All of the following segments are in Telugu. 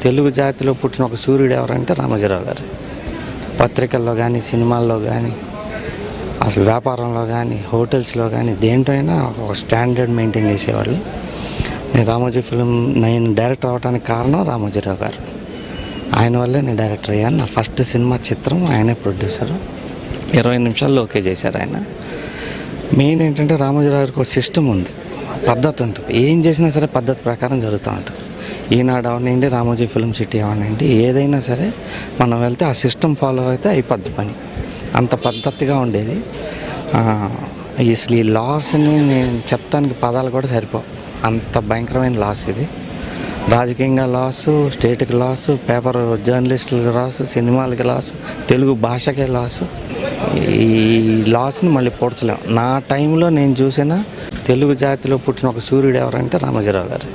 తెలుగు జాతిలో పుట్టిన ఒక సూర్యుడు ఎవరంటే రామోజీరావు గారు. పత్రికల్లో కానీ, సినిమాల్లో కానీ, అసలు వ్యాపారంలో కానీ, హోటల్స్లో కానీ దేంట్లో అయినా ఒక స్టాండర్డ్ మెయింటైన్ చేసేవాళ్ళు. నేను రామోజీ ఫిలిం నేను డైరెక్టర్ అవ్వడానికి కారణం రామోజీరావు గారు. ఆయన వల్లే నేను డైరెక్టర్ అయ్యాను. నా ఫస్ట్ సినిమా చిత్రం ఆయనే ప్రొడ్యూసరు. 20 నిమిషాల్లో ఓకే చేశారు ఆయన. మెయిన్ ఏంటంటే రామోజీరావు గారికి ఒక సిస్టమ్ ఉంది, పద్ధతి ఉంటుంది. ఏం చేసినా సరే పద్ధతి ప్రకారం జరుగుతూ ఉంటుంది. ఈనాడు అవనండి, రామోజీ ఫిలిం సిటీ అవనండి, ఏదైనా సరే మనం వెళ్తే ఆ సిస్టమ్ ఫాలో అయితే అయిపోద్ది పని. అంత పద్ధతిగా ఉండేది. అసలు ఈ లాస్ని నేను చెప్తానికి పదాలు కూడా సరిపోవు, అంత భయంకరమైన లాస్ ఇది. రాజకీయంగా లాసు, స్టేట్కి లాసు, పేపర్ జర్నలిస్టులకు లాసు, సినిమాలకి లాసు, తెలుగు భాషకే లాసు. ఈ లాస్ని మళ్ళీ పూడ్చలేం. నా టైంలో నేను చూసిన తెలుగు జాతిలో పుట్టిన ఒక సూర్యుడు ఎవరంటే రామోజీరావు గారు.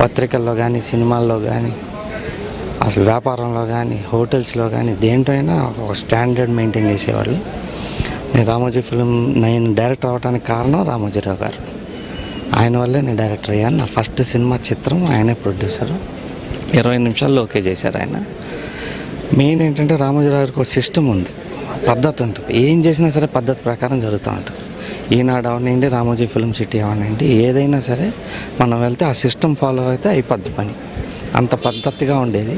పత్రికల్లో కానీ, సినిమాల్లో కానీ, అసలు వ్యాపారంలో కానీ, హోటల్స్లో కానీ దేంట్లో అయినా ఒక స్టాండర్డ్ మెయింటైన్ చేసేవాళ్ళు. నేను రామోజీ ఫిలిం నేను డైరెక్టర్ అవ్వడానికి కారణం రామోజీరావు గారు. ఆయన వల్లే నేను డైరెక్టర్ అయ్యాను. నా ఫస్ట్ సినిమా చిత్రం ఆయనే ప్రొడ్యూసరు. 20 నిమిషాల్లో ఓకే చేశారు ఆయన. మెయిన్ ఏంటంటే రామోజీరావు గారికి ఒక సిస్టమ్ ఉంది, పద్ధతి ఉంటుంది. ఏం చేసినా సరే పద్ధతి ప్రకారం జరుగుతూ ఉంటుంది. ఈనాడు అవనండి, రామోజీ ఫిలిం సిటీ అవనండి, ఏదైనా సరే మనం వెళ్తే ఆ సిస్టమ్ ఫాలో అయితే అయిపోద్ది పని. అంత పద్ధతిగా ఉండేది.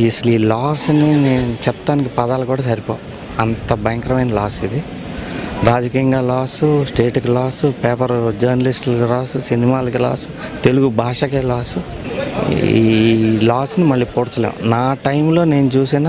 అసలు ఈ లాస్ని నేను చెప్తానికి పదాలు కూడా సరిపోవు, అంత భయంకరమైన లాస్ ఇది. రాజకీయంగా లాసు, స్టేట్కి లాసు, పేపర్ జర్నలిస్టులకు లాసు, సినిమాలకి లాసు, తెలుగు భాషకే లాసు. ఈ లాస్ని మళ్ళీ పూడ్చలేం. నా టైంలో నేను చూసిన